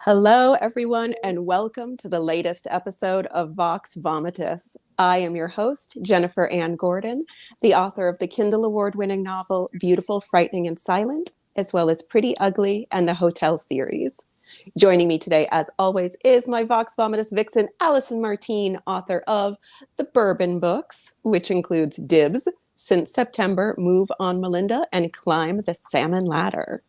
Hello, everyone, and welcome to the latest episode of Vox Vomitus. I am your host, Jennifer Ann Gordon, the author of the Kindle Award-winning novel Beautiful, Frightening, and Silent, as well as Pretty Ugly and the Hotel series. Joining me today, as always, is my Vox Vomitus vixen, Allison Martine, author of the Bourbon Books, which includes Dibs, Since September, Move on Melinda, and Climb the Salmon Ladder.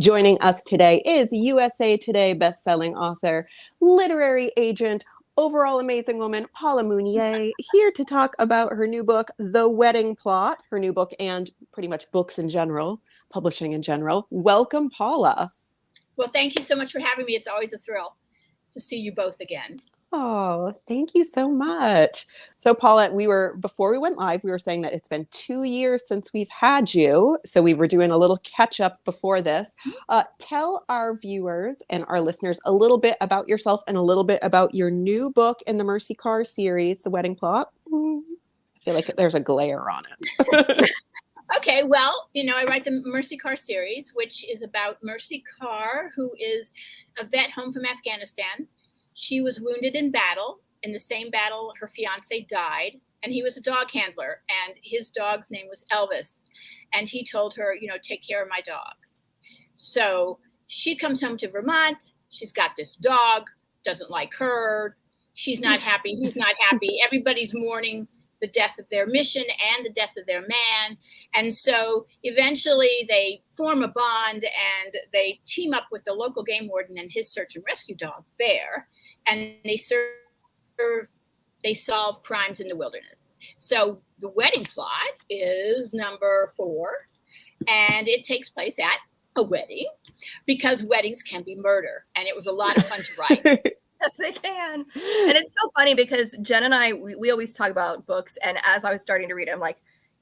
Joining us today is USA Today bestselling author, literary agent, overall amazing woman, Paula Munier, here to talk about her new book, The Wedding Plot, her new book and pretty much books in general, publishing in general. Welcome, Paula. Well, thank you so much for having me. It's always a thrill to see you both again. Oh, thank you so much. So, Paula, before we went live, we were saying that it's been 2 years since we've had you. So we were doing a little catch up before this. Tell our viewers and our listeners a little bit about yourself and a little bit about your new book in the Mercy Carr series, The Wedding Plot. I feel like there's a glare on it. Okay, well, I write the Mercy Carr series, which is about Mercy Carr, who is a vet home from Afghanistan. She was wounded in battle. In the same battle, her fiance died, and he was a dog handler, and his dog's name was Elvis. And he told her, take care of my dog. So she comes home to Vermont. She's got this dog, doesn't like her. She's not happy. He's not happy. Everybody's mourning the death of their mission and the death of their man. And so eventually they form a bond and they team up with the local game warden and his search and rescue dog, Bear, and they solve crimes in the wilderness. So The Wedding Plot is number 4, and it takes place at a wedding because weddings can be murder. And it was a lot of fun to write. Yes, they can. And it's so funny because Jen and I, we always talk about books. And as I was starting to read it, I'm like,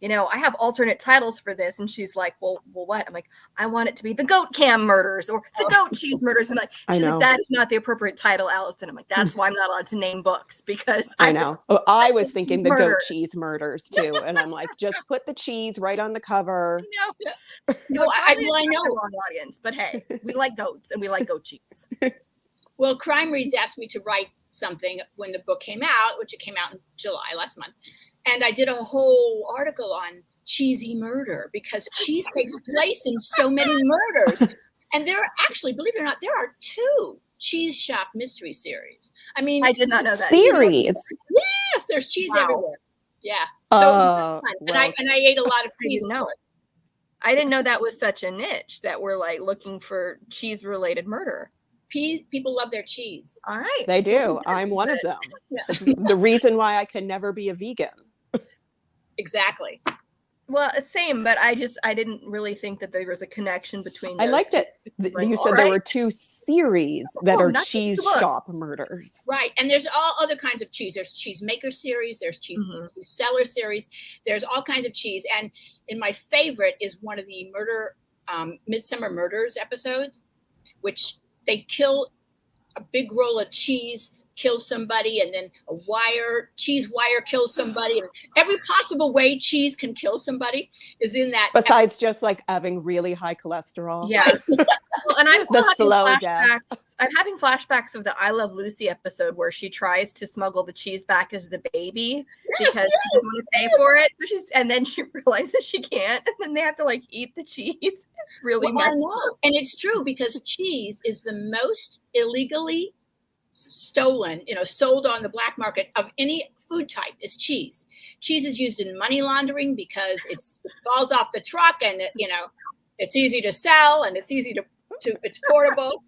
I have alternate titles for this. And she's like, well, what? I'm like, I want it to be the goat cam murders or the goat cheese murders. And she's like, that is not the appropriate title, Allison. I'm like, that's why I'm not allowed to name books because I know. I was thinking the goat cheese murders too. And I'm like, just put the cheese right on the cover. I know the wrong audience, but hey, we like goats and we like goat cheese. Well, Crime Reads asked me to write something when the book came out, which it came out in July last month. And I did a whole article on cheesy murder because cheese takes place in so many murders. And there are actually, believe it or not, there are 2 cheese shop mystery series. I mean, I did not know that. Series? Yes, there's cheese everywhere. Yeah. So and I ate a lot of cheese. I didn't know that was such a niche that we're like looking for cheese-related murder. People love their cheese. All right. They do. I'm one of them. Yeah. It's the reason why I can never be a vegan. Exactly. Well, same, but I didn't really think that there was a connection between those. I liked it. You said there were 2 series that are cheese shop murders. Right. And there's all other kinds of cheese. There's cheese maker series. There's cheese seller series. There's all kinds of cheese. And in my favorite is one of the Midsummer Murders episodes, which they kill a big roll of cheese, kills somebody, and then cheese wire kills somebody. And every possible way cheese can kill somebody is in that. Besides just like having really high cholesterol. Yeah. Well, and I'm the slow death. I'm having flashbacks of the I Love Lucy episode where she tries to smuggle the cheese back as the baby because she doesn't want to pay for it. And then she realizes she can't, and then they have to eat the cheese. It's really messy. And it's true because cheese is the most illegally stolen, sold on the black market of any food type is cheese. Cheese is used in money laundering because it falls off the truck and it's easy to sell and it's easy to it's portable.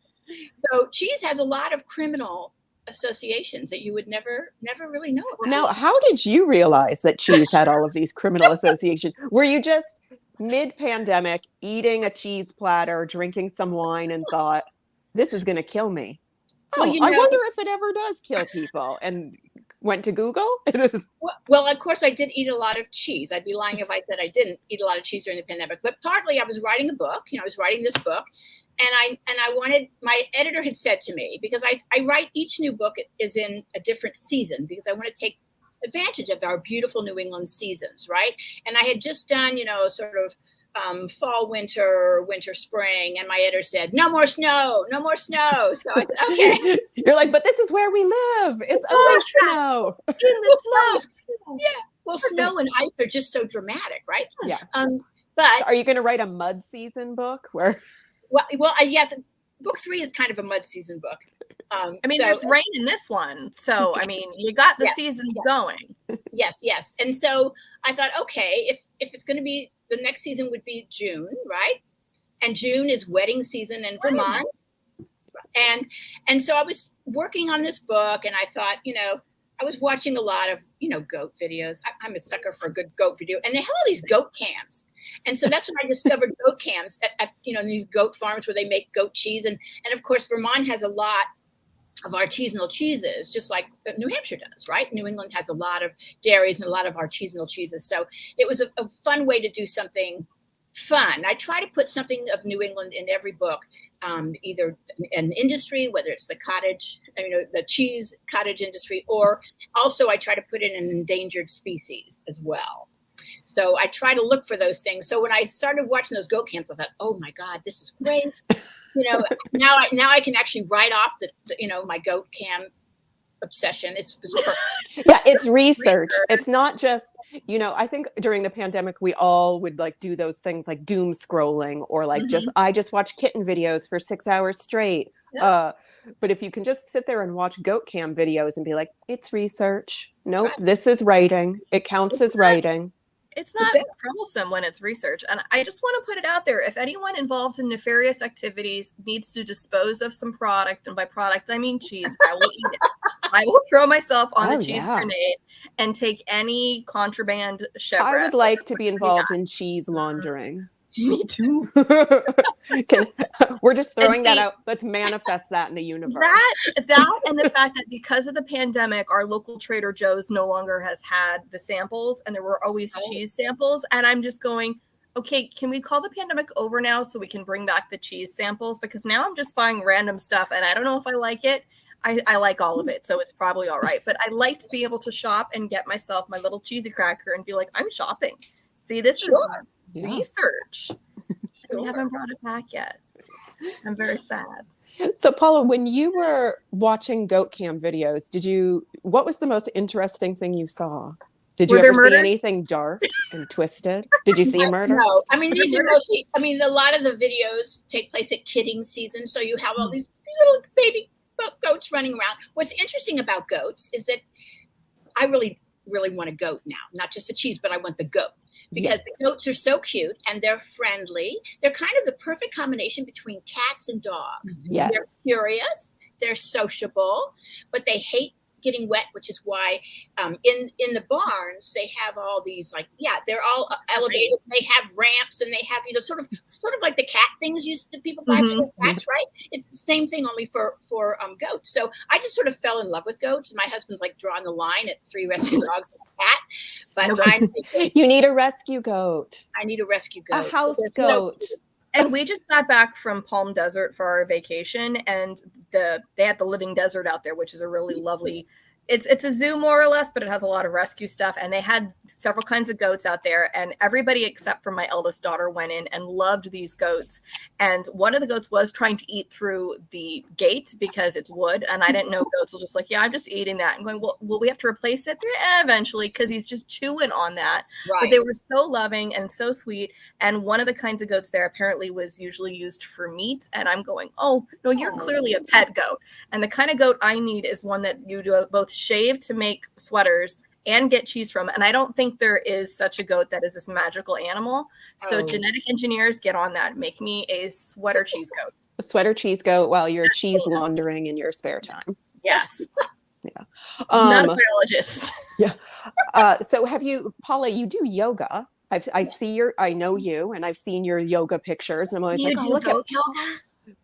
So cheese has a lot of criminal associations that you would never really know about. Now, how did you realize that cheese had all of these criminal associations? Were you just mid-pandemic eating a cheese platter, drinking some wine and thought, this is going to kill me? I wonder if it ever does kill people. And went to Google? Well, of course, I did eat a lot of cheese. I'd be lying if I said I didn't eat a lot of cheese during the pandemic. But partly I was writing a book. I was writing this book. And I wanted, my editor had said to me, because I write each new book is in a different season, because I want to take advantage of our beautiful New England seasons, right? And I had just done, sort of fall, winter, spring. And my editor said, no more snow, no more snow. So I said, okay. You're like, but this is where we live. It's always snow. In the snow. Yeah. Well, snow and ice are just so dramatic, right? Yeah. But so are you going to write a mud season book where? Well, yes. Book 3 is kind of a mud season book. I mean, there's rain in this one. So, I mean, you got the seasons going. Yes. And so I thought, okay, if it's going to be, the next season would be June, right? And June is wedding season in Vermont. And so I was working on this book, and I thought, I was watching a lot of, goat videos. I'm a sucker for a good goat video. And they have all these goat cams. And so that's when I discovered goat cams at these goat farms where they make goat cheese. And of course, Vermont has a lot of artisanal cheeses, just like New Hampshire does, right? New England has a lot of dairies and a lot of artisanal cheeses. So it was a fun way to do something fun. I try to put something of New England in every book, either an industry, whether it's the cottage, the cheese cottage industry, or also I try to put in an endangered species as well. So I try to look for those things. So when I started watching those goat camps, I thought, oh my God, this is great. Now I can actually write off my goat cam obsession. It's perfect. Yeah, it's research. It's not just, I think during the pandemic, we all would like do those things like doom scrolling or like I just watch kitten videos for 6 hours straight. Yeah. But if you can just sit there and watch goat cam videos and be like, it's research. Nope, this is writing. It counts as writing. It's not troublesome when it's research. And I just want to put it out there. If anyone involved in nefarious activities needs to dispose of some product, and by product, I mean cheese, I will eat it. I will throw myself on the cheese grenade and take any contraband chevron. I would like to be involved in cheese laundering. Me too. We're just throwing that out. Let's manifest that in the universe. That and the fact that because of the pandemic, our local Trader Joe's no longer has had the samples, and there were always cheese samples. And I'm just going, okay, can we call the pandemic over now so we can bring back the cheese samples? Because now I'm just buying random stuff, and I don't know if I like it. I like all of it, so it's probably all right. But I like to be able to shop and get myself my little cheesy cracker and be like, I'm shopping. See, this is research. We haven't brought it back yet. I'm very sad. So Paula, when you were watching goat cam videos, what was the most interesting thing you saw? Did you ever see anything dark and twisted? Did you see a murder? No. I mean, these are mostly, a lot of the videos take place at kidding season. So you have all these little baby goats running around. What's interesting about goats is that I really, really want a goat now, not just the cheese, but I want the goat. Because the goats are so cute and they're friendly. They're kind of the perfect combination between cats and dogs. Yes. They're curious, they're sociable, but they hate getting wet, which is why in the barns they have all these they're all elevated. They have ramps and they have sort of like the cat things that people buy for their cats, right? It's the same thing only for goats. So I just sort of fell in love with goats. My husband's like drawing the line at 3 rescue dogs and a cat. But you need a rescue goat. I need a rescue goat. A house goat. And we just got back from Palm Desert for our vacation, and they had the living desert out there, which is a really lovely. It's a zoo more or less, but it has a lot of rescue stuff. And they had several kinds of goats out there, and everybody except for my eldest daughter went in and loved these goats. And one of the goats was trying to eat through the gate because it's wood. And I didn't know goats were just like, yeah, I'm just eating that. And going, well, will we have to replace it? Eventually, because he's just chewing on that. Right. But they were so loving and so sweet. And one of the kinds of goats there apparently was usually used for meat. And I'm going, oh, no, you're clearly a pet goat. And the kind of goat I need is one that you do both shave to make sweaters and get cheese from. And I don't think there is such a goat that is this magical animal. So genetic engineers, get on that. Make me a sweater cheese goat. A sweater cheese goat while you're cheese laundering in your spare time. Yes. Yeah. Not a biologist. Yeah. So Paula, you do yoga. I know you, and I've seen your yoga pictures. And I'm always like, look at yoga.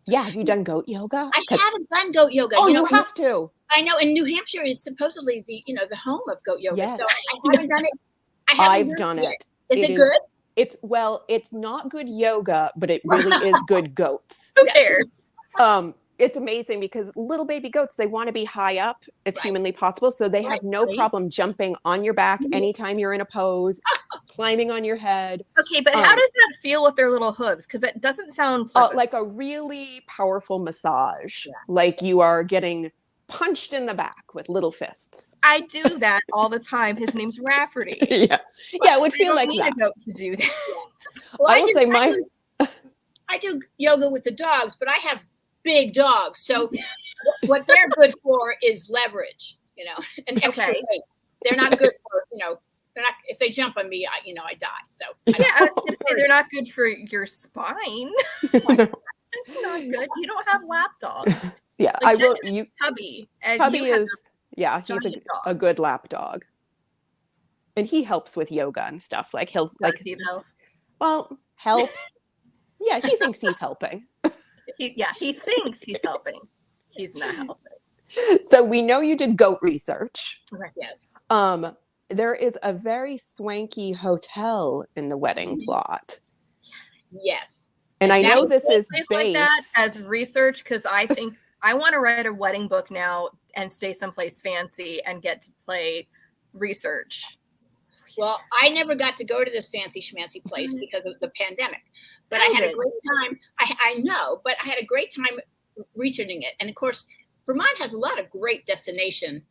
Yeah, have you done goat yoga? I haven't done goat yoga. Oh, you have to. I know, and New Hampshire is supposedly the home of goat yoga. Yes. So I haven't done it. I've done it. Is it good? It's not good yoga, but it really is good goats. Who cares? it's amazing because little baby goats, they want to be high up as Right. humanly possible. So they have no Right. problem jumping on your back anytime you're in a pose, climbing on your head. Okay, but how does that feel with their little hooves? Because it doesn't sound pleasant. Like a really powerful massage, like you are getting punched in the back with little fists. I do that all the time. His name's Rafferty. Yeah, it would feel like need that. a goat to do that. Well, I will say I do yoga with the dogs, but I have big dogs. So what they're good for is leverage, and extra weight. They're not good for, they're not, if they jump on me, I die. So I was going to say they're not good for your spine. That's not good. You don't have lap dogs. Yeah, Like I will. Tubby. Tubby is, he's a good lap dog. And he helps with yoga and stuff. Like he'll help. Yeah, he thinks he's helping. He thinks he's helping. He's not helping. So we know you did goat research. Right. Yes. There is a very swanky hotel in the wedding plot. Yes. And I know this is based based like that as research because I think I want to write a wedding book now and stay someplace fancy and get to play research. Well, I never got to go to this fancy schmancy place because of the pandemic, but I had a great time. I know, but I had a great time researching it. And of course, Vermont has a lot of great destination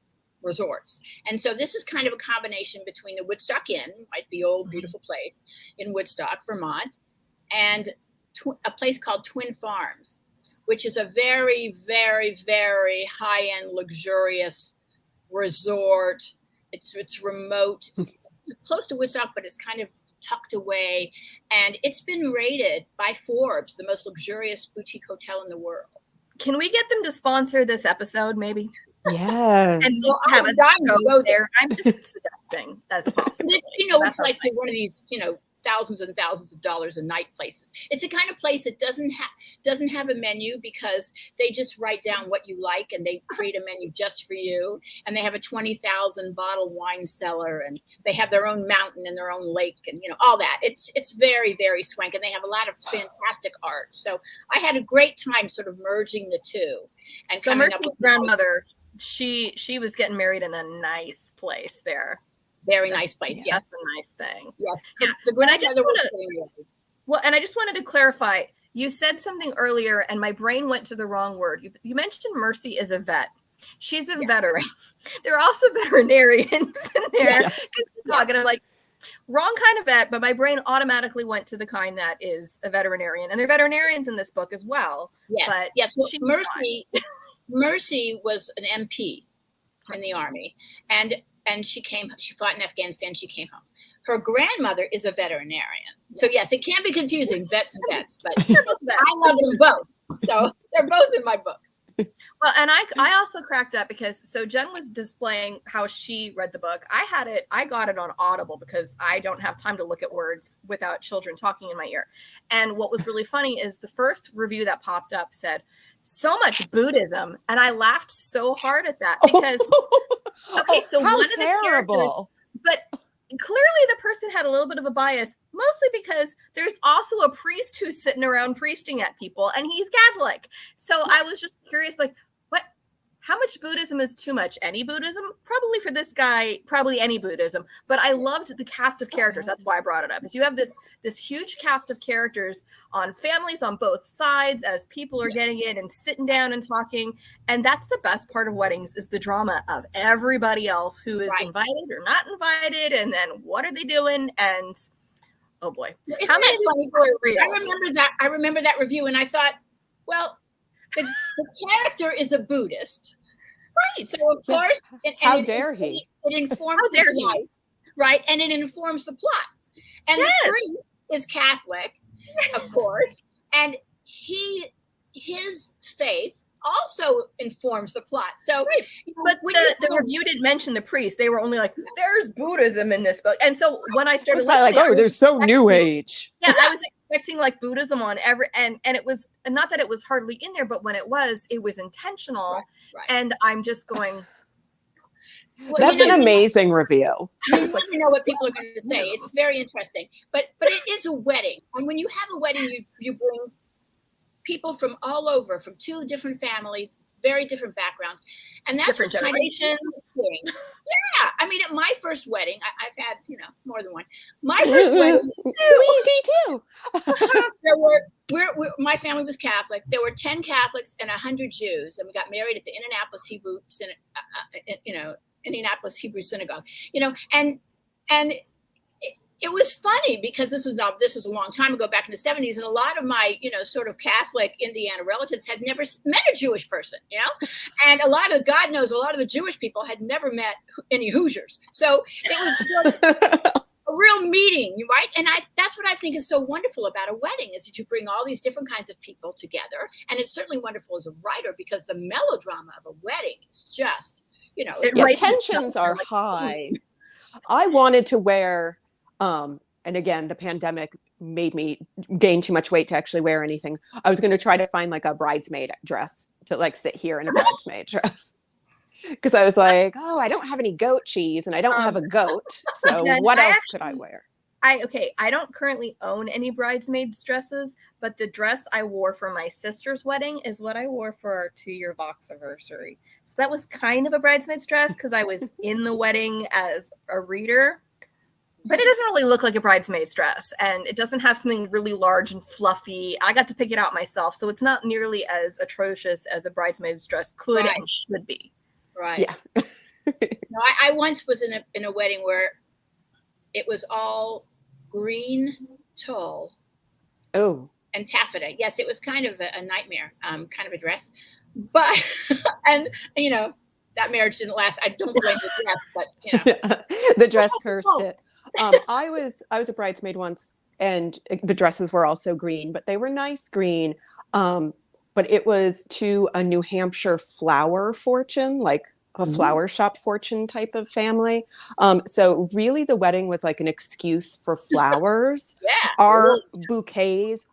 resorts. And so this is kind of a combination between the Woodstock Inn, like the old beautiful place in Woodstock, Vermont, and a place called Twin Farms, which is a very, very, very high-end, luxurious resort. It's remote. It's close to Woodstock, but it's kind of tucked away. And it's been rated by Forbes the most luxurious boutique hotel in the world. Can we get them to sponsor this episode, maybe? Yes. And we'll have a go there. I'm just suggesting as possible. It's like one of these, thousands and thousands of dollars a night places. It's a kind of place that doesn't have a menu because they just write down what you like and they create a menu just for you. And they have a 20,000 bottle wine cellar and they have their own mountain and their own lake and all that. It's very, very swank and they have a lot of fantastic art. So I had a great time sort of merging the two. And so Mercy's grandmother, she was getting married in a nice place there. Very nice place. Yes. That's a nice thing. Yes. Yeah. The grandmother and I just wanted to clarify, you said something earlier and my brain went to the wrong word. You mentioned Mercy is a vet. She's a veteran. There are also veterinarians in there. And I'm like, wrong kind of vet, but my brain automatically went to the kind that is a veterinarian. And there are veterinarians in this book as well. Yes. But yes. Well, Mercy was an MP in the Army. And she fought in Afghanistan. She came home. Her grandmother is a veterinarian. So yes, it can be confusing, vets and vets, but I love them both. So they're both in my books. Well, and I also cracked up because Jen was displaying how she read the book. I got it on Audible because I don't have time to look at words without children talking in my ear. And what was really funny is the first review that popped up said, so much Buddhism. And I laughed so hard at that because, so how one of the characters, but clearly the person had a little bit of a bias, mostly because there's also a priest who's sitting around priesting at people and he's Catholic. So I was just curious, like, how much Buddhism is too much? Any Buddhism? Probably for this guy, probably any Buddhism. But I loved the cast of characters. That's why I brought it up. Is you have this huge cast of characters on families on both sides as people are getting in and sitting down and talking. And that's the best part of weddings is the drama of everybody else who is invited or not invited. And then what are they doing? And oh boy. How many people are real? I remember that review and I thought, well, the character is a Buddhist, right? So of course, how dare he? It informs his life, right? And it informs the plot. And the priest is Catholic, of course, and his faith also informs the plot. So, but the review didn't mention the priest. They were only like, "There's Buddhism in this book," and so when I started listening, like, "Oh, there's so New Age." Yeah, I was expecting like Buddhism on every, and it was not that it was hardly in there, but when it was intentional. Right. And I'm just going. Well, that's an amazing review. You never know what people are going to say. It's very interesting, but it is a wedding, and when you have a wedding, you bring people from all over, from 2 different families, very different backgrounds. And that's Different what's kind of generations. interesting. Yeah. I mean, at my first wedding, I've had, more than one. My first wedding, Me too. there were, my family was Catholic. There were 10 Catholics and 100 Jews. And we got married at the Indianapolis Hebrew Synagogue, and it was funny because this was a long time ago, back in the 70s, and a lot of my, sort of Catholic Indiana relatives had never met a Jewish person, and a lot of the Jewish people had never met any Hoosiers. So it was sort of a real meeting, right? And that's what I think is so wonderful about a wedding, is that you bring all these different kinds of people together. And it's certainly wonderful as a writer because the melodrama of a wedding is just, tensions are high. I wanted to wear, and again, the pandemic made me gain too much weight to actually wear anything. I was going to try to find like a bridesmaid dress to like sit here in a bridesmaid dress. Because I was like, I don't have any goat cheese and I don't have a goat. So what else could I wear? I don't currently own any bridesmaids dresses, but the dress I wore for my sister's wedding is what I wore for our 2-year Vox anniversary. So that was kind of a bridesmaid's dress because I was in the wedding as a reader, but it doesn't really look like a bridesmaid's dress, and it doesn't have something really large and fluffy. I got to pick it out myself, so it's not nearly as atrocious as a bridesmaid's dress could and should be. Right. Yeah. No, I once was in a wedding where it was all green tulle. Oh. And taffeta. Yes, it was kind of a nightmare, kind of a dress. But, and, that marriage didn't last. I don't blame the dress, but, The dress cursed it. I was a bridesmaid once, and the dresses were also green, but they were nice green. But it was to a New Hampshire flower fortune, like a flower shop fortune type of family. So really the wedding was like an excuse for flowers. Yeah. Our bouquets,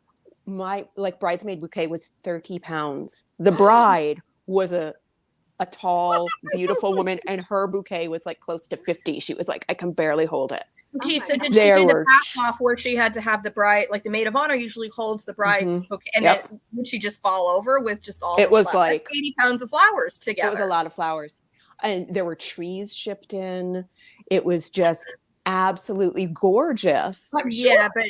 my bridesmaid bouquet was 30 pounds. The bride was a tall, beautiful woman, and her bouquet was like close to 50. She was like, I can barely hold it. Okay, so did she do the pass off where she had to have the bride, like the maid of honor usually holds the bride's bouquet, and then would she just fall over with just all? It was like 80 pounds of flowers together. It was a lot of flowers, and there were trees shipped in. It was just absolutely gorgeous. Yeah, but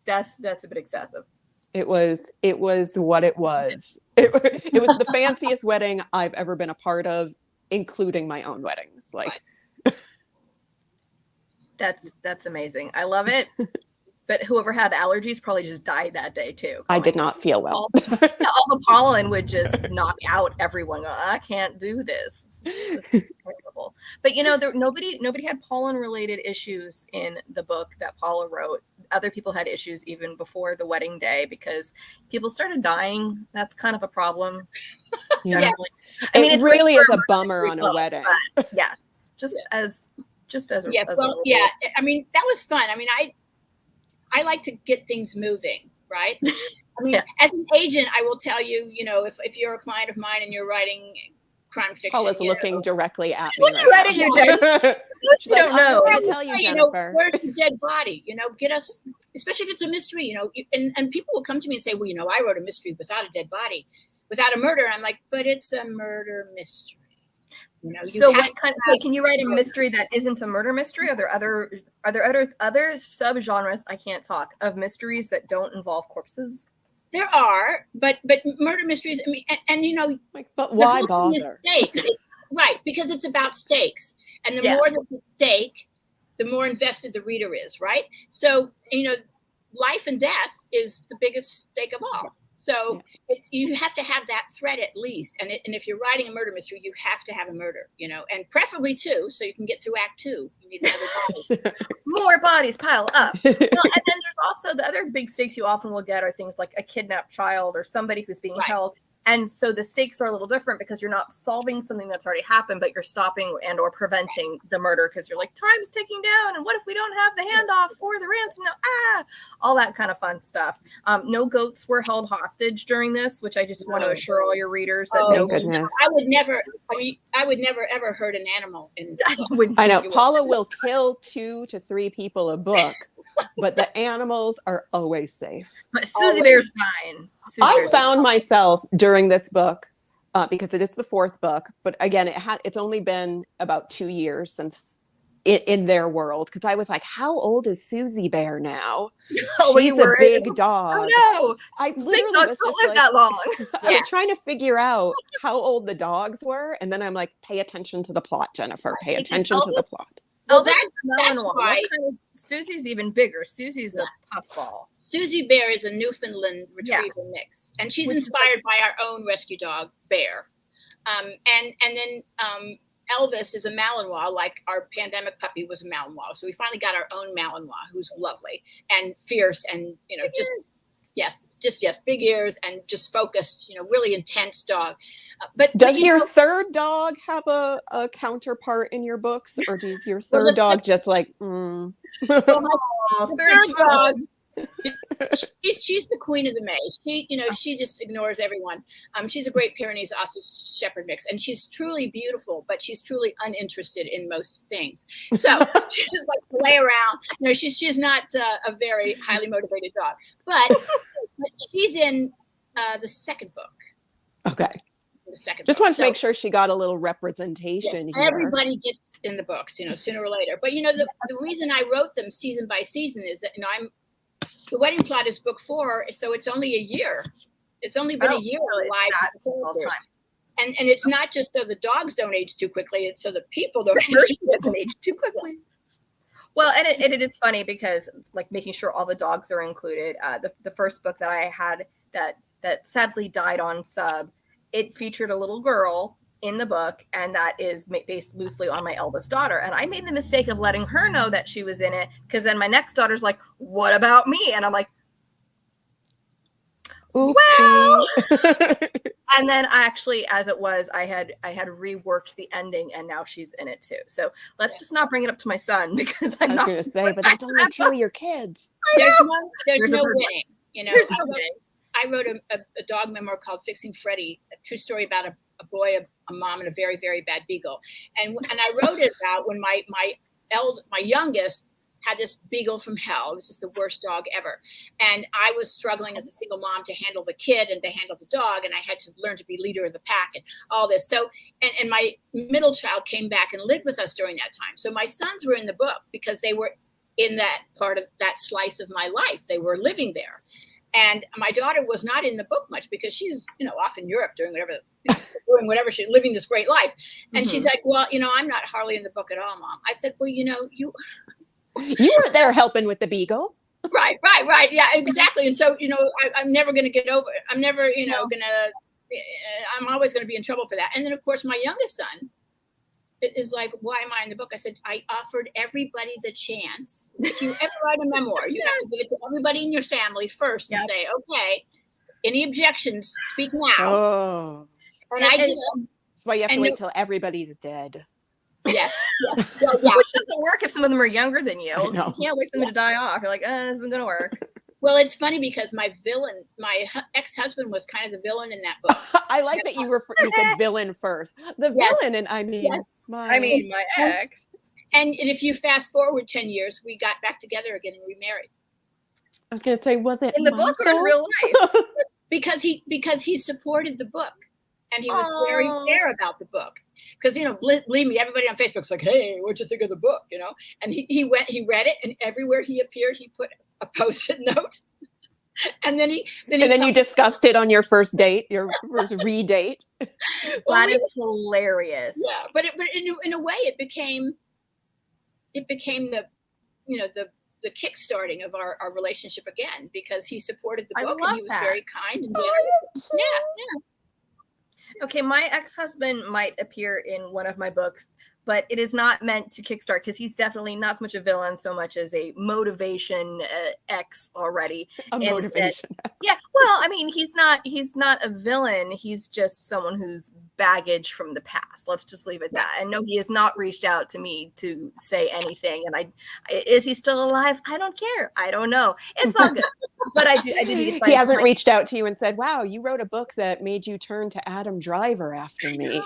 that's a bit excessive. It was what it was. It was the fanciest wedding I've ever been a part of, including my own weddings. Like. That's amazing. I love it. But whoever had allergies probably just died that day too. I did not feel well. All the pollen would just knock out everyone. I can't do this. This is terrible. But nobody had pollen related issues in the book that Paula wrote. Other people had issues even before the wedding day because people started dying. That's kind of a problem. Yeah. It really is a bummer on a wedding. Yes. Just as yes, I mean, that was fun. I mean, I like to get things moving, right? I mean, as an agent, I will tell you, if you're a client of mine and you're writing crime fiction. Paula's looking directly at me. When you read it, you did. You don't know. I tell you, Jennifer. Where's the dead body? Get us, especially if it's a mystery, and people will come to me and say, well, I wrote a mystery without a dead body, without a murder. And I'm like, but it's a murder mystery. So can you write a mystery that isn't a murder mystery? Are there other subgenres, I can't talk, of mysteries that don't involve corpses? There are, but murder mysteries, I mean, and but why bother? Stakes, right, because it's about stakes. And the more that's at stake, the more invested the reader is, right? So, life and death is the biggest stake of all. So you have to have that thread at least. And if you're writing a murder mystery, you have to have a murder, and preferably 2, so you can get through Act 2. You need another body. More bodies pile up. And then there's also the other big stakes you often will get are things like a kidnapped child or somebody who's being held. And so the stakes are a little different because you're not solving something that's already happened, but you're stopping and or preventing the murder because you're like, time's ticking down. And what if we don't have the handoff for the ransom? All that kind of fun stuff. No goats were held hostage during this, which I just want to assure all your readers that no goodness. I would never ever hurt an animal. I know. Paula will kill 2 to 3 people a book, but the animals are always safe. But Susie Bear's fine. I found myself during this book, because it is the fourth book, but again, it's only been about 2 years since in their world, because I was like, how old is Susie Bear now? She's a big dog. Oh no, I literally big dogs don't live that long. I was trying to figure out how old the dogs were, and then I'm like, pay attention to the plot, Jennifer. Pay attention to the plot. Well, that's why Susie's even bigger. Susie's a puffball. Susie Bear is a Newfoundland-retriever mix, and she's inspired by our own rescue dog, Bear. And then Elvis is a Malinois, like our pandemic puppy was a Malinois. So we finally got our own Malinois, who's lovely and fierce, and just big ears and just focused, really intense dog. But does your third dog have a counterpart in your books, or does your third dog just like? Well, my third dog. She's the queen of the maze. She just ignores everyone. She's a Great Pyrenees-Australian Shepherd mix, and she's truly beautiful, but she's truly uninterested in most things. So she just like play around. She's not a very highly motivated dog, but she's in the second book. Okay. The second just book. wanted to make sure she got a little representation here. Everybody gets in the books, sooner or later. But the reason I wrote them season by season is that the wedding plot is book 4, so it's only a year. It's only been a year lives all the time. And it's not just so the dogs don't age too quickly, it's so the people don't age too quickly. Well, and it is funny because like making sure all the dogs are included. The first book that I had that sadly died on sub, it featured a little girl in the book, and that is based loosely on my eldest daughter. And I made the mistake of letting her know that she was in it, because then my next daughter's like, what about me? And I'm like, oopsie. Well. And then actually, as it was, I had reworked the ending, and now she's in it too. So let's just not bring it up to my son, because I was going to say, but that's only 2 of your kids. There's no winning. I wrote a dog memoir called Fixing Freddie, a true story about a boy, a mom, and a very, very bad beagle. And I wrote it about when my youngest had this beagle from hell. It was just the worst dog ever. And I was struggling as a single mom to handle the kid and to handle the dog. And I had to learn to be leader of the pack and all this. So, and my middle child came back and lived with us during that time. So my sons were in the book because they were in that part of that slice of my life. They were living there. And my daughter was not in the book much because she's, off in Europe doing whatever she's living this great life. And she's like, well, I'm not hardly in the book at all, Mom. I said, well, you weren't there helping with the beagle. Right. Yeah, exactly. And so, I'm never going to get over it. I'm never, I'm always going to be in trouble for that. And then of course, my youngest son is like, why am I in the book? I said, I offered everybody the chance. If you ever write a memoir, you have to give it to everybody in your family first and say, okay, any objections, speak now. Oh. And I did. That's why you have to wait till everybody's dead. Yes. Which doesn't work if some of them are younger than you. You can't wait for them to die off. You're like, this isn't going to work. Well, it's funny because my ex-husband was kind of the villain in that book. I like that you said villain first. The villain, and my ex. And if you fast forward 10 years, we got back together again and remarried. I was going to say, was it in the book or in real life? because he supported the book, and he was very fair about the book. Because believe me, everybody on Facebook's like, "Hey, what'd you think of the book?" And he read it, and everywhere he appeared, he put a post-it note. And then you discussed it on your first date, your first re-date. That is hilarious. Yeah, but in a way, it became the the kickstarting of our relationship again, because he supported the book and he was very kind and generous. Yeah. Okay, my ex-husband might appear in one of my books, but it is not meant to kickstart, because he's definitely not so much a villain so much as a motivation X already. Motivation. Yeah, well, I mean, he's not a villain. He's just someone who's baggage from the past. Let's just leave it at that. And no, he has not reached out to me to say anything. And is he still alive? I don't care. I don't know. It's all good. But I do need to He hasn't reached out to you and said, wow, you wrote a book that made you turn to Adam Driver after me.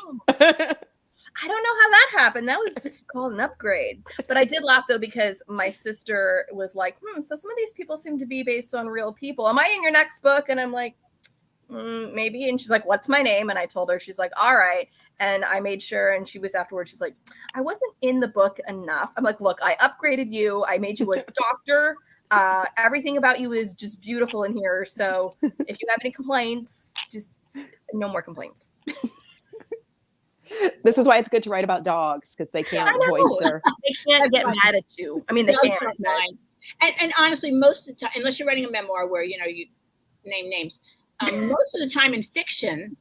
I don't know how that happened. That was just called an upgrade. But I did laugh though, because my sister was like, so some of these people seem to be based on real people. Am I in your next book? And I'm like, maybe. And she's like, what's my name? And I told her. She's like, all right. And I made sure, and she was afterwards, she's like, I wasn't in the book enough. I'm like, look, I upgraded you. I made you a doctor. Everything about you is just beautiful in here. So if you have any complaints, just no more complaints. This is why it's good to write about dogs, because they can't voice their. They can't get mad at you. I mean, they can't. And honestly, most of the time, unless you're writing a memoir where you name names, most of the time in fiction,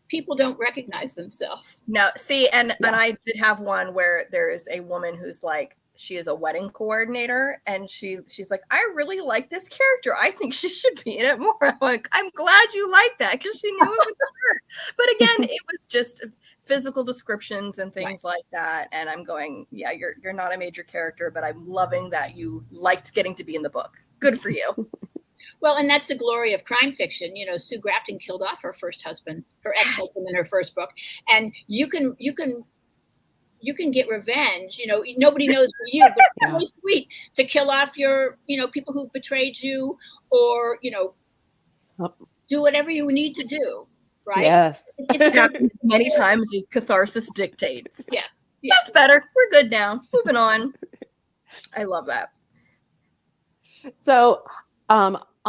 people don't recognize themselves. No, see, and I did have one where there is a woman who's like, she is a wedding coordinator, and she's like, I really like this character. I think she should be in it more. I'm like, I'm glad you like that, because she knew it was her. But again, it was just physical descriptions and things like that. And I'm going, yeah, you're not a major character, but I'm loving that you liked getting to be in the book. Good for you. Well, and that's the glory of crime fiction. Sue Grafton killed off her first husband, her ex-husband, in her first book, and you can get revenge. Nobody knows but you, but it's really sweet to kill off your, people who betrayed you, or do whatever you need to do. Right? Yes. It's happened many times as catharsis dictates. Yes. That's better. We're good now. Moving on. I love that. So,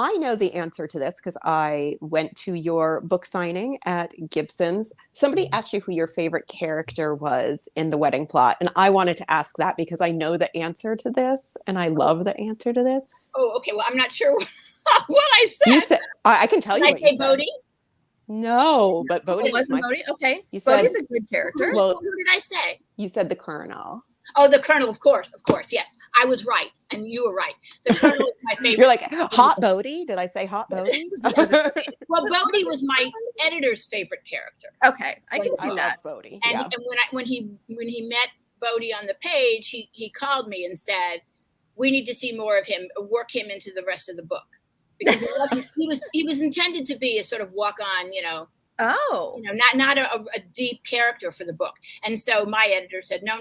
I know the answer to this because I went to your book signing at Gibson's. Somebody asked you who your favorite character was in the wedding plot. And I wanted to ask that because I know the answer to this and I love the answer to this. Oh, okay. Well, I'm not sure what I said. You said I can tell you what you said. Bodhi? No, but Bodhi wasn't Bodhi? Okay. You said, Bodhi's a good character. Well, who did I say? You said the Colonel. Oh, the Colonel, of course. Yes, I was right, and you were right. The Colonel is my favorite. You're like, Hot Bodhi? Did I say Hot Bodhi? Well, Bodhi was my editor's favorite character. Okay, I can see that. Bodhi. And when he met Bodhi on the page, he called me and said, "We need to see more of him. Work him into the rest of the book." Because he was intended to be a sort of walk on, not a deep character for the book. And so my editor said, no,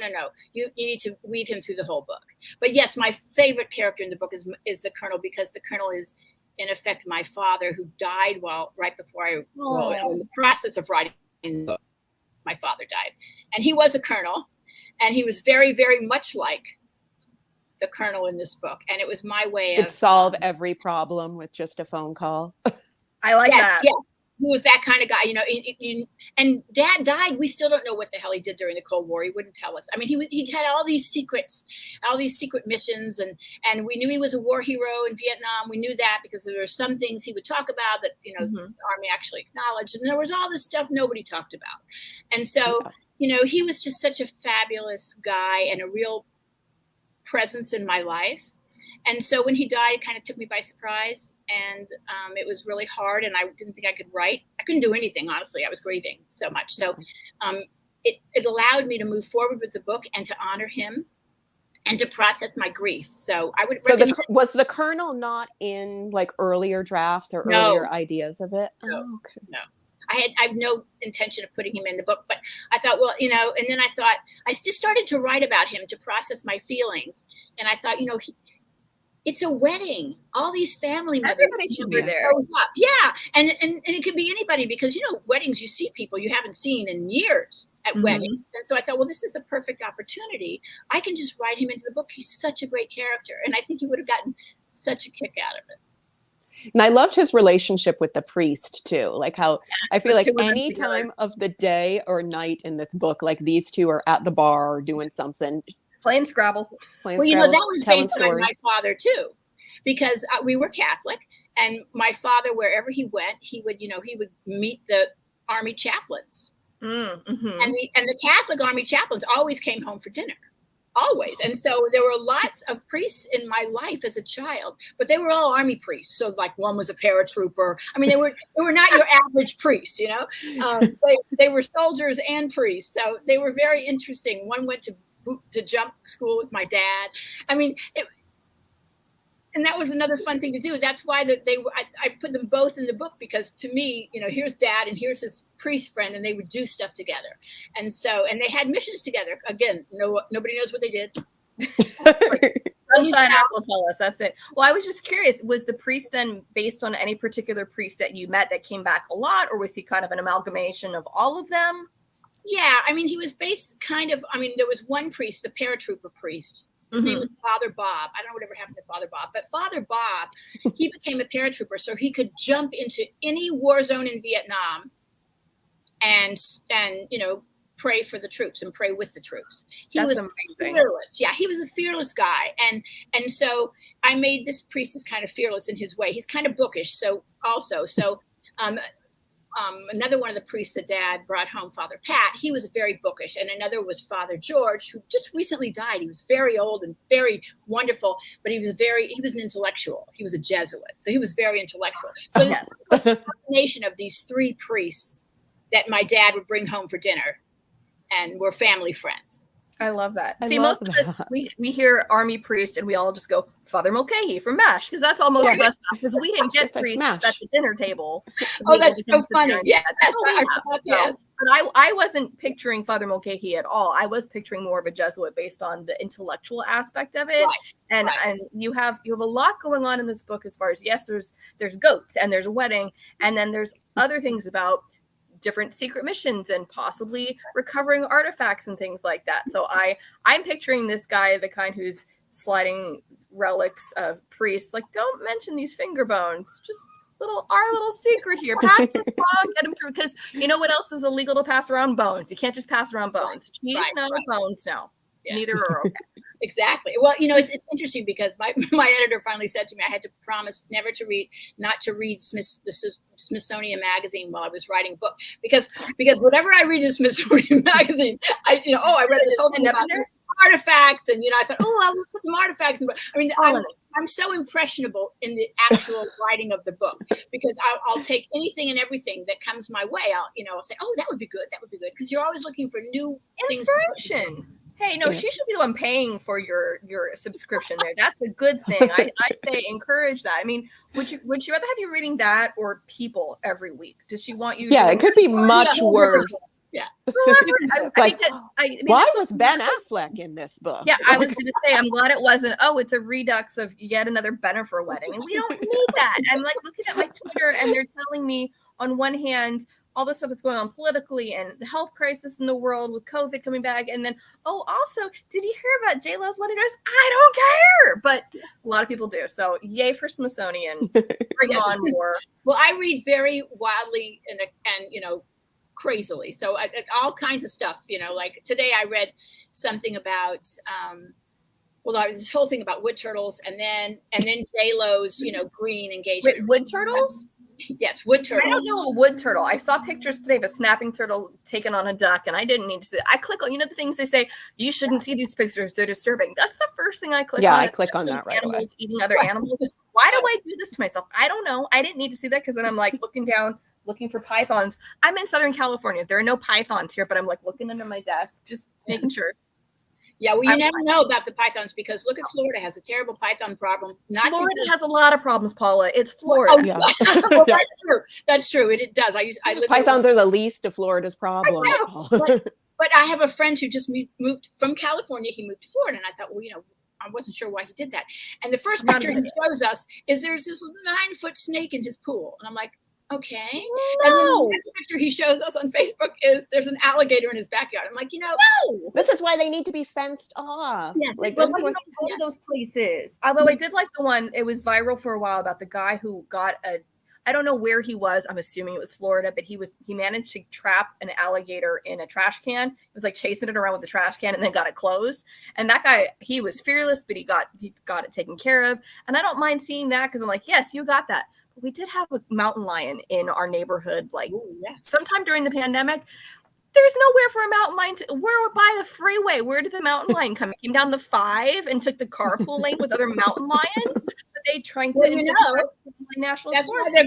you need to weave him through the whole book. But yes, my favorite character in the book is the Colonel, because the Colonel is in effect my father, who died right before in the process of writing the book. My father died, and he was a colonel, and he was very, very much like the Colonel in this book. And it was my way of solve every problem with just a phone call. I like that. Yeah. He was that kind of guy, and Dad died. We still don't know what the hell he did during the Cold War. He wouldn't tell us. I mean, he had all these secrets, all these secret missions, and we knew he was a war hero in Vietnam. We knew that because there were some things he would talk about that, the Army actually acknowledged. And there was all this stuff nobody talked about. And so, he was just such a fabulous guy and a real presence in my life. And so when he died, it kind of took me by surprise, and it was really hard, and I didn't think I could write. I couldn't do anything, honestly. I was grieving so much. So it allowed me to move forward with the book and to honor him and to process my grief. So I would. So was the Colonel not in like earlier drafts or earlier ideas of it? No, okay. No. I have no intention of putting him in the book, but I thought, well, and then I thought, I just started to write about him to process my feelings. And I thought, it's a wedding. All these family members. Everybody should be there. Yeah. And it could be anybody, because, weddings, you see people you haven't seen in years at weddings. And so I thought, well, this is a perfect opportunity. I can just write him into the book. He's such a great character. And I think he would have gotten such a kick out of it. And I loved his relationship with the priest too. Like how I feel like any time of the day or night in this book, like these two are at the bar doing something. Playing Scrabble. That was based on my father too, because we were Catholic, and my father, wherever he went, he would meet the Army chaplains, and the Catholic Army chaplains always came home for dinner, always. And so there were lots of priests in my life as a child, but they were all Army priests. So like one was a paratrooper. I mean, they were not your average priests, they were soldiers and priests. So they were very interesting. One went to jump school with my dad. I mean, And that was another fun thing to do. That's why I put them both in the book, because to me, here's Dad and here's his priest friend, and they would do stuff together. And they had missions together. Again, nobody knows what they did. Sunshine App will tell us. That's it. Well, I was just curious, was the priest then based on any particular priest that you met that came back a lot, or was he kind of an amalgamation of all of them? Yeah, I mean, he was based there was one priest, the paratrooper priest. His name was Father Bob. I don't know whatever happened to Father Bob, but Father Bob, he became a paratrooper, so he could jump into any war zone in Vietnam and pray for the troops and pray with the troops. He was fearless. Yeah, he was a fearless guy. And so I made this priest is kind of fearless in his way. He's kind of bookish. So another one of the priests that Dad brought home, Father Pat, he was very bookish. And another was Father George, who just recently died. He was very old and very wonderful, but he was an intellectual. He was a Jesuit. So he was very intellectual. So this was a combination of these three priests that my dad would bring home for dinner, and we're family friends. I love that. Most of us, we hear Army priest and we all just go, Father Mulcahy from MASH, because that's all most of us, because we didn't get priests at the dinner table. That's so funny. Yes. Yes. But I wasn't picturing Father Mulcahy at all. I was picturing more of a Jesuit based on the intellectual aspect of it. Right. And you have a lot going on in this book as far as, yes, there's goats and there's a wedding, and then there's other things about different secret missions and possibly recovering artifacts and things like that. So I'm picturing this guy, the kind who's sliding relics of priests, like, don't mention these finger bones, just our little secret here, pass this along, get him through, because you know what else is illegal to pass around? Bones. You can't just pass around bones. Cheese, no. Bones, no. Yeah. Neither are okay. Exactly. Well, it's interesting because my editor finally said to me I had to promise not to read the Smithsonian magazine while I was writing a book, because whatever I read in Smithsonian magazine, I read this whole thing about artifacts, and I thought, I'll put some artifacts in the book. I mean, I'm so impressionable in the actual writing of the book, because I'll take anything and everything that comes my way. I'll say, that would be good, because you're always looking for new inspiration. Things. Hey, no, she should be the one paying for your subscription there. That's a good thing. I say encourage that. I mean, would you rather have you reading that or People every week? Does she want you? Yeah, it could be much worse. Yeah. Why was Ben Affleck in this book? Yeah, I was going to say, I'm glad it wasn't, it's a redux of yet another Bennifer wedding. And we don't need that. I'm like looking at my Twitter, and they're telling me on one hand, all this stuff that's going on politically and the health crisis in the world with COVID coming back. And then, also, did you hear about J-Lo's wedding dress? I don't care. But a lot of people do. So yay for Smithsonian. Bring on more. Well, I read very wildly and crazily. So all kinds of stuff, like today I read something about, this whole thing about wood turtles, and then J-Lo's, green engagement. Wait, wood turtles? Yes, wood turtle. I don't know a wood turtle. I saw pictures today of a snapping turtle taken on a duck, and I didn't need to see it. I click on, the things they say, you shouldn't see these pictures, they're disturbing. That's the first thing I click on. Yeah, I click on that right animals away. Eating other animals. Why do I do this to myself? I don't know. I didn't need to see that, because then I'm like looking down, looking for pythons. I'm in Southern California. There are no pythons here, but I'm like looking under my desk, just making sure. Yeah, well, you never know about the pythons, because look at Florida has a terrible python problem. Florida has a lot of problems, Paula. It's Florida. Well, that's true. It does. Pythons are the least of Florida's problems. But I have a friend who just moved from California. He moved to Florida, and I thought, I wasn't sure why he did that. And the first picture he shows us is there's this 9-foot snake in his pool, and I'm like, okay. No. And then the next picture he shows us on Facebook is there's an alligator in his backyard. I'm like, no. This is why they need to be fenced off. Yeah, like this is go to those places. Although I did like the one, it was viral for a while, about the guy who got I don't know where he was. I'm assuming it was Florida, but he managed to trap an alligator in a trash can. He was like chasing it around with the trash can, and then got it closed. And that guy, he was fearless, but he got it taken care of. And I don't mind seeing that, because I'm like, yes, you got that. We did have a mountain lion in our neighborhood, sometime during the pandemic. There's nowhere for a mountain lion we're by the freeway. Where did the mountain lion come? It came down the 5 and took the carpool lane with other mountain lions. Are they trying to? national That's forest. why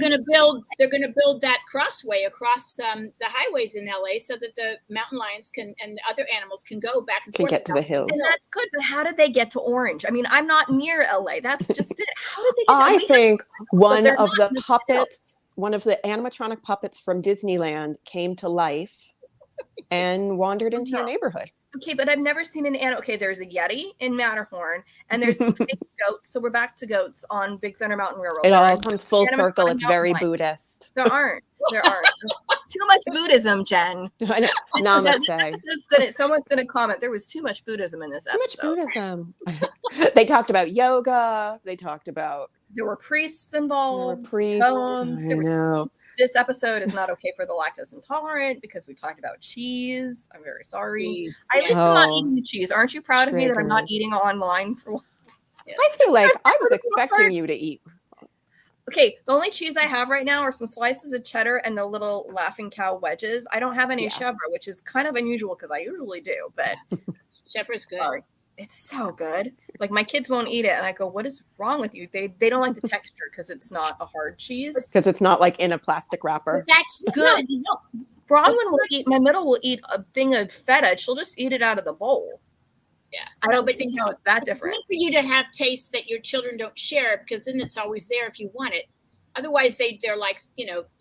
they're going to build that crossway across the highways in LA so that the mountain lions and the other animals can go back and Can forth. get to the hills. And that's good, but how did they get to Orange? I mean, I'm not near LA. That's just it. How did they get I think one they're of not the puppets, one of the animatronic puppets from Disneyland came to life and wandered into your neighborhood. Okay, but I've never seen an animal. Okay, there's a Yeti in Matterhorn, and there's fake goats. So we're back to goats on Big Thunder Mountain Railroad. It all comes full circle. It's very Buddhist. There aren't. Too much Buddhism, Jen. I know. Namaste. Someone's gonna comment. There was too much Buddhism in this episode. Too much Buddhism. They talked about yoga. They talked about. There were priests involved. I know. This episode is not okay for the lactose intolerant because we talked about cheese. I'm very sorry. At least I'm not eating the cheese. Aren't you proud of me that I'm not eating online for once? Yeah. I feel like I was expecting you to eat. Okay, the only cheese I have right now are some slices of cheddar and the little Laughing Cow wedges. I don't have any chèvre, which is kind of unusual because I usually do, but chèvre is good. It's so good. Like my kids won't eat it, and I go, "What is wrong with you?" They don't like the texture because it's not a hard cheese. Because it's not like in a plastic wrapper. But that's good. Bronwyn will eat. My middle will eat a thing of feta. She'll just eat it out of the bowl. Yeah, I don't see how it's that different. It's good for you to have tastes that your children don't share because then it's always there if you want it. Otherwise, they're like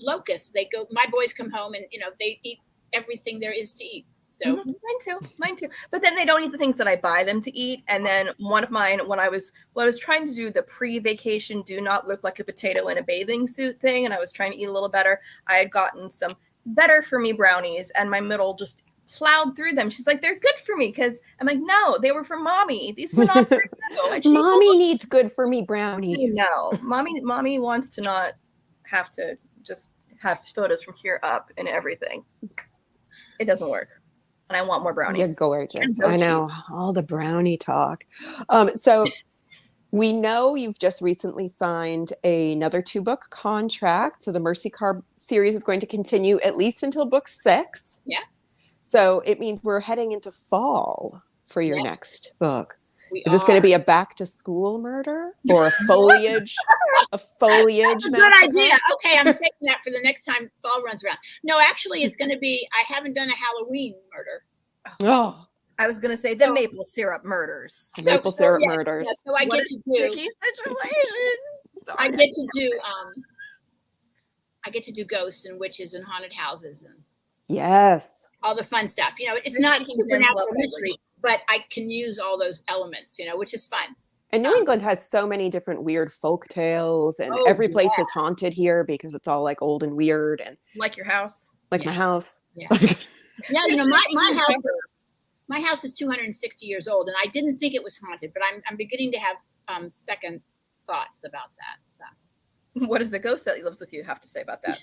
locusts. They go. My boys come home and they eat everything there is to eat. So mine too. But then they don't eat the things that I buy them to eat. And then one of mine, when I was trying to do the pre-vacation, do not look like a potato in a bathing suit thing, and I was trying to eat a little better, I had gotten some better for me brownies, and my middle just plowed through them. She's like, "They're good for me," because I'm like, "No, they were for mommy. These were not for you." Mommy needs good for me brownies. No, mommy wants to not have to just have photos from here up and everything. It doesn't work. And I want more brownies. You're gorgeous. I know. All the brownie talk. So we know you've just recently signed another 2-book contract. So the Mercy Carr series is going to continue at least until book 6. Yeah. So it means we're heading into fall for your next book. Is this going to be a back to school murder or a foliage Good massacre? idea. Okay, I'm saving that for the next time fall runs around. No, actually, it's going to be. I haven't done a Halloween murder. Oh, I was going to say the maple syrup murders. Maple syrup murders. Yeah, so I get to do. Situation. I get to do ghosts and witches and haunted houses and all the fun stuff. It's not supernatural mystery, but I can use all those elements. Which is fun. And New England has so many different weird folk tales, and every place is haunted here because it's all like old and weird, and like your house, like my house. Yeah, my house is 260 years old, and I didn't think it was haunted, but I'm beginning to have second thoughts about that. So, what does the ghost that lives with you have to say about that?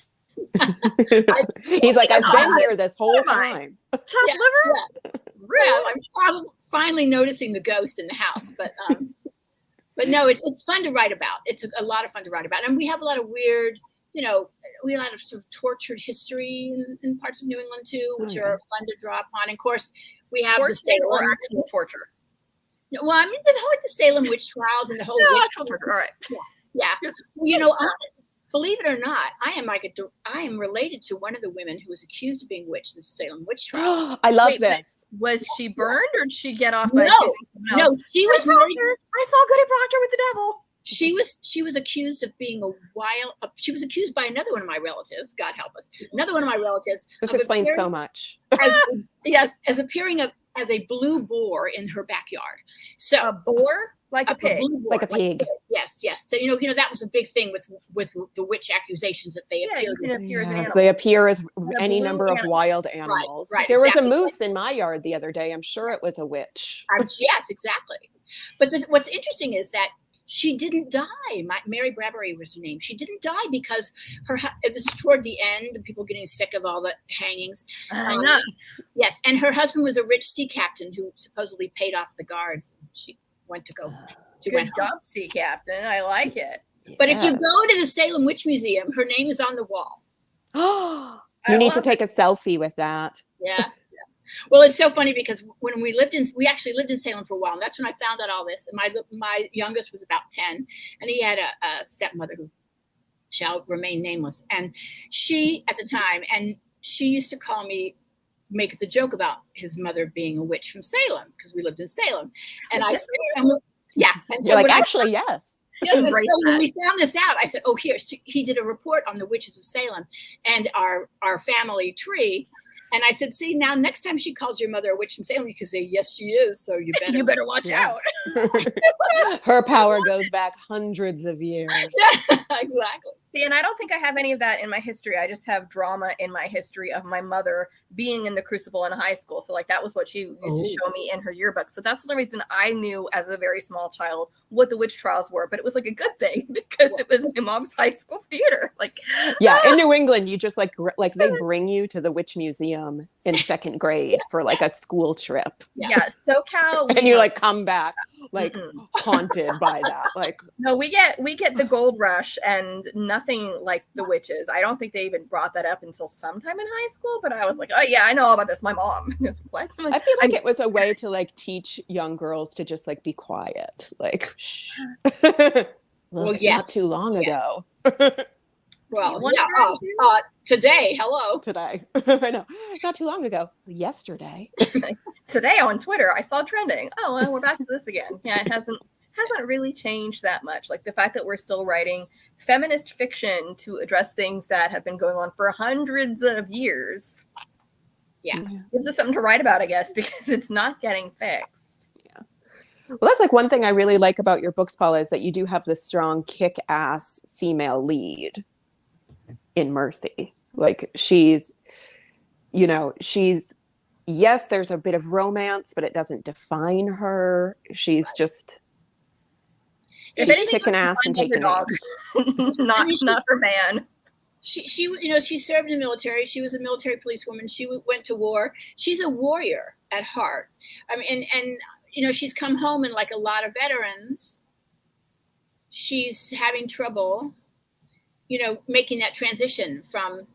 He's like, I've been here this whole time. Chopped liver. Yeah, I'm probably finally noticing the ghost in the house, but no, it's fun to write about. It's a lot of fun to write about, and we have a lot of weird, we have a lot of sort of tortured history in parts of New England too, which are fun to draw upon. And of course, we have the Salem or actual torture. Well, I mean, the Salem witch trials and the whole actual torture. All right. Yeah. Believe it or not, I am related to one of the women who was accused of being witched in the Salem witch trial. I love this. Was she burned or did she get off by accusing someone else? No, she was married. I saw Goody Proctor with the devil. She was accused of being she was accused by another one of my relatives, God help us. Another one of my relatives. This explains so much. As appearing as a blue boar in her backyard. So a boar? Like a pig. Like a pig. Yes. So, that was a big thing with the witch accusations that they appeared. They appear as any number of wild animals. Right, there was a moose in my yard the other day. I'm sure it was a witch. Yes, exactly. But what's interesting is that she didn't die. Mary Bradbury was her name. She didn't die because it was toward the end, and people getting sick of all the hangings. Yes, and her husband was a rich sea captain who supposedly paid off the guards. She went to go. Good job, sea captain. I like it. But if you go to the Salem Witch Museum, her name is on the wall. You need to take a selfie with that. Yeah. Well, it's so funny because when we actually lived in Salem for a while, and that's when I found out all this. And my youngest was about 10, and he had a stepmother who shall remain nameless. And she, at the time, and she used to call me, make the joke about his mother being a witch from Salem, because we lived in Salem. And I said, yeah. And so You're like, actually, yes. Yes, and so when we found this out, I said, oh, here, so he did a report on the witches of Salem and our family tree. And I said, see, now next time she calls your mother a witch from Salem, you can say, yes, she is. So you better watch out. Her power goes back hundreds of years. Exactly. See, and I don't think I have any of that in my history. I just have drama in my history of my mother being in the Crucible in high school. So like that was what she used to show me in her yearbook. So that's the reason I knew as a very small child what the witch trials were. But it was like a good thing because it was my mom's high school theater. Like, yeah, in New England, you just like they bring you to the witch museum in second grade for like a school trip. Yeah, SoCal, and you like come back like haunted by that. Like, no, we get the gold rush and nothing like the witches. I don't think they even brought that up until sometime in high school. But I was like, oh yeah, I know all about this. My mom. What? Like, I feel like it was a way to like teach young girls to just like be quiet, like shh. Well, yes. Not too long ago. Well, yeah. Today, hello. Today. I know. Not too long ago. Yesterday. Today on Twitter, I saw trending. Oh, well, we're back to this again. Yeah, it hasn't really changed that much. Like the fact that we're still writing feminist fiction to address things that have been going on for hundreds of years. Yeah. Gives us something to write about, I guess, because it's not getting fixed. Yeah. Well, that's like one thing I really like about your books, Paula, is that you do have this strong kick-ass female lead in Mercy. Like she's, yes, there's a bit of romance, but it doesn't define her. She's just kicking ass and taking dogs. not for man. She served in the military. She was a military policewoman. She went to war. She's a warrior at heart. I mean, and she's come home, and like a lot of veterans, she's having trouble, making that transition from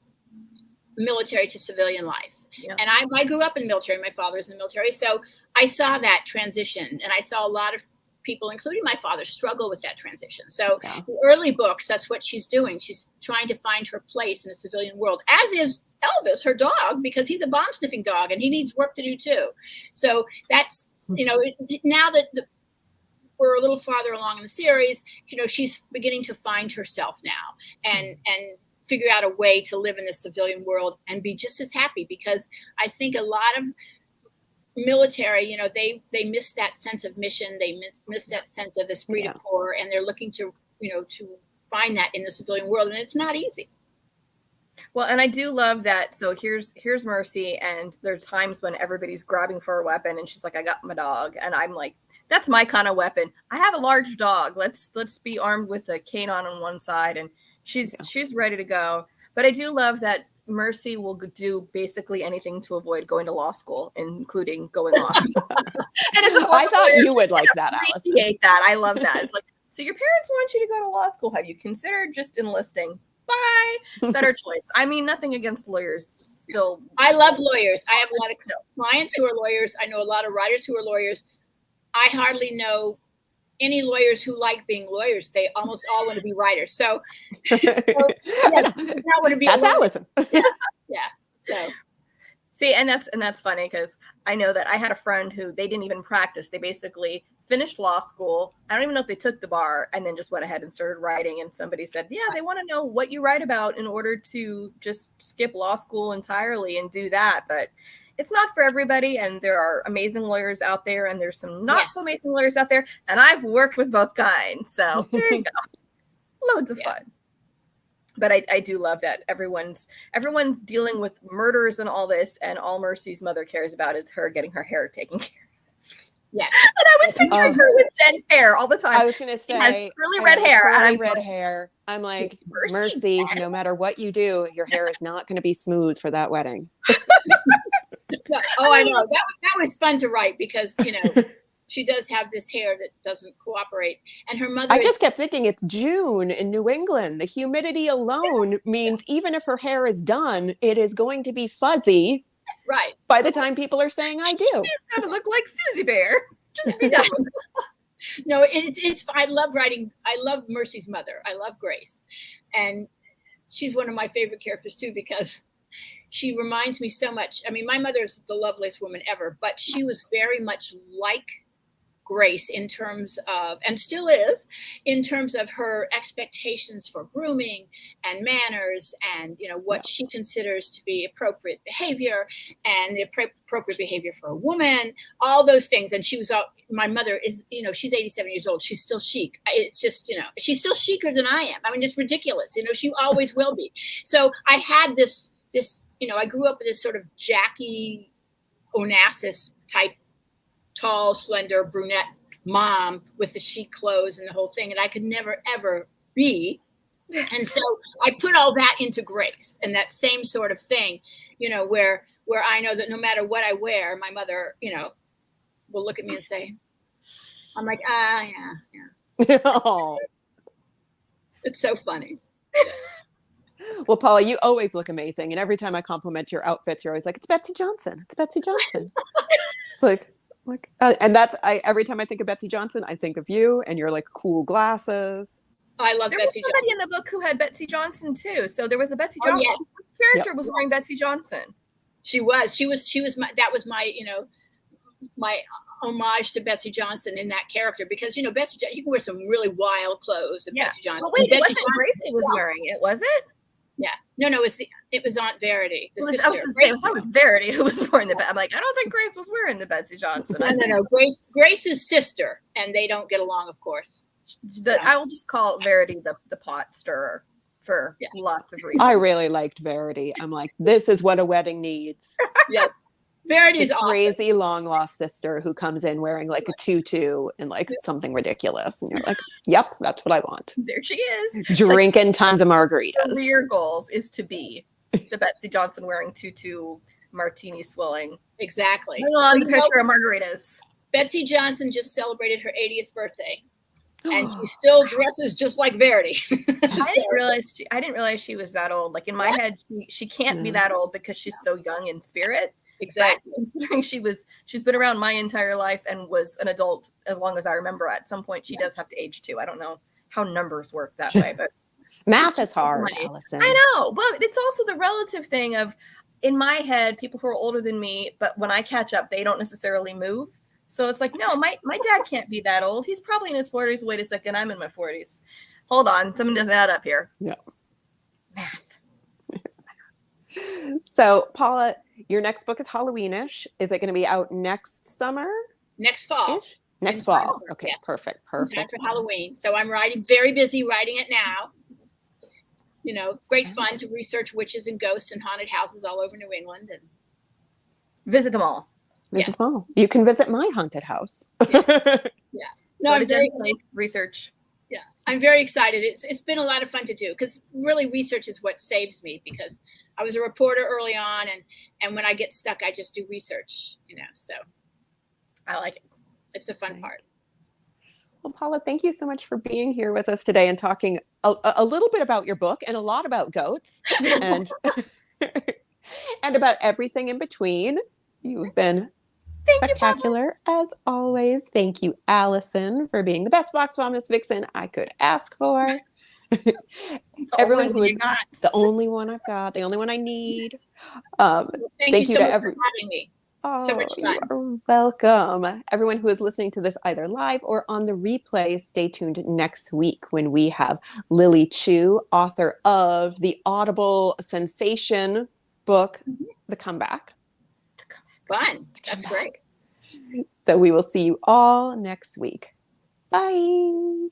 military to civilian life. Yeah. And I grew up in the military. My father's in the military. So I saw that transition, and I saw a lot of people, including my father, struggle with that transition. So the early books, that's what she's doing. She's trying to find her place in the civilian world, as is Elvis, her dog, because he's a bomb sniffing dog and he needs work to do too. So that's, now that we're a little farther along in the series, she's beginning to find herself now and figure out a way to live in the civilian world and be just as happy, because I think a lot of military, they miss that sense of mission. They miss that sense of esprit de corps, and they're looking to, to find that in the civilian world, and it's not easy. Well, and I do love that. So here's Mercy, and there are times when everybody's grabbing for a weapon, and she's like, "I got my dog," and I'm like, "That's my kind of weapon. I have a large dog. Let's be armed with a canine on one side," and she's ready to go. But I do love that Mercy will do basically anything to avoid going to law school, including going off. And I thought you would like that, Alice. I appreciate that. I love that. It's like, so your parents want you to go to law school. Have you considered just enlisting? Bye. Better choice. I mean, nothing against lawyers. Still, I love lawyers. I have a lot of clients who are lawyers. I know a lot of writers who are lawyers. I hardly know any lawyers who like being lawyers. They almost all want to be writers. So yes, it's not want to be. That's Allison. Yeah. So see, and that's funny, because I know that I had a friend who they didn't even practice. They basically finished law school. I don't even know if they took the bar, and then just went ahead and started writing. And somebody said, yeah, they want to know what you write about in order to just skip law school entirely and do that. But it's not for everybody, and there are amazing lawyers out there, and there's some not so amazing lawyers out there, and I've worked with both kinds, so there you go. Loads of fun. But I do love that everyone's dealing with murders and all this, and all Mercy's mother cares about is her getting her hair taken care of. Yeah, and I was picturing her with Jen hair all the time. I was going to say, she has curly red hair. Curly red hair. I'm like, Mercy, no matter what you do, your hair is not going to be smooth for that wedding. Oh, I know. That was fun to write, because, she does have this hair that doesn't cooperate. And her mother... I just kept thinking, it's June in New England. The humidity alone means even if her hair is done, it is going to be fuzzy. Right. By the time people are saying I do. She's going to look like Susie Bear. Just be done with it. No, it's I love writing. I love Mercy's mother. I love Grace. And she's one of my favorite characters too, because she reminds me so much. I mean, my mother's the loveliest woman ever, but she was very much like Grace in terms of, and still is, in terms of her expectations for grooming and manners and, you know, what she considers to be appropriate behavior and the appropriate behavior for a woman, all those things. And she was all, my mother is, you know, she's 87 years old. She's still chic. It's just, you know, she's still chicer than I am. I mean, it's ridiculous. You know, she always will be. So I had this, you know, I grew up with this sort of Jackie Onassis type, tall, slender, brunette mom with the chic clothes and the whole thing. And I could never, ever be. And so I put all that into Grace, and that same sort of thing, you know, where I know that no matter what I wear, my mother, you know, will look at me and say, I'm like, yeah. Oh. It's so funny. Well, Paula, you always look amazing. And every time I compliment your outfits, you're always like, it's Betsy Johnson. It's Betsy Johnson. It's like, and that's, every time I think of Betsy Johnson, I think of you and your like cool glasses. I love Betsy Johnson. There was somebody in the book who had Betsy Johnson too. So there was a Betsy Johnson. Yes. Character was wearing Betsy Johnson. She was my, that was my, you know, my homage to Betsy Johnson in that character, because, you know, Betsy, you can wear some really wild clothes with Betsy Johnson. Oh, wait, it Betsy wasn't Gracie was wearing it, was it? Yeah. No, it was Aunt Verity, the sister. It was Verity who was wearing the. I'm like, I don't think Grace was wearing the Betsy Johnson. No. Grace's sister, and they don't get along, of course. I will just call Verity the pot stirrer for lots of reasons. I really liked Verity. I'm like, this is what a wedding needs. Yes. Verity's awesome. Crazy long lost sister who comes in wearing like a tutu and like something ridiculous. And you're like, yep, that's what I want. There she is. Drinking tons of margaritas. Career goals is to be the Betsy Johnson wearing tutu, martini swilling. Exactly. Hang on the picture of margaritas. Betsy Johnson just celebrated her 80th birthday. And she still dresses just like Verity. I didn't realize she was that old. Like in my head, she can't be that old because she's so young in spirit. Exactly. But considering she's been around my entire life and was an adult as long as I remember. At some point, she does have to age too. I don't know how numbers work that way, but math is hard, Allison. I know, but it's also the relative thing of, in my head, people who are older than me, but when I catch up, they don't necessarily move. So it's like, no, my dad can't be that old. He's probably in his 40s. Wait a second, I'm in my 40s. Hold on, something doesn't add up here. Yeah. Math. So, Paula, your next book is Halloweenish. Is it going to be out next summer? Next fall. Next fall. Okay, yes. Perfect. Time for Halloween. So I'm very busy writing it now. You know, great fun to research witches and ghosts and haunted houses all over New England and visit them all. Visit them all. You can visit my haunted house. Yeah. No, I'm very research. Yeah, I'm very excited. It's been a lot of fun to do, because really research is what saves me, because I was a reporter early on, and when I get stuck, I just do research, you know, so I like it. It's a fun part. Well, Paula, thank you so much for being here with us today and talking a little bit about your book and a lot about goats and and about everything in between. You've been spectacular as always. Thank you, Allison, for being the best Vox Vomitus vixen I could ask for. Everyone who is the only one I've got, the only one I need. Thank you so much for having me. So much fun. You are welcome. Everyone who is listening to this either live or on the replay, stay tuned next week when we have Lily Chu, author of the Audible sensation book, The Comeback. Fun. That's great. So we will see you all next week. Bye.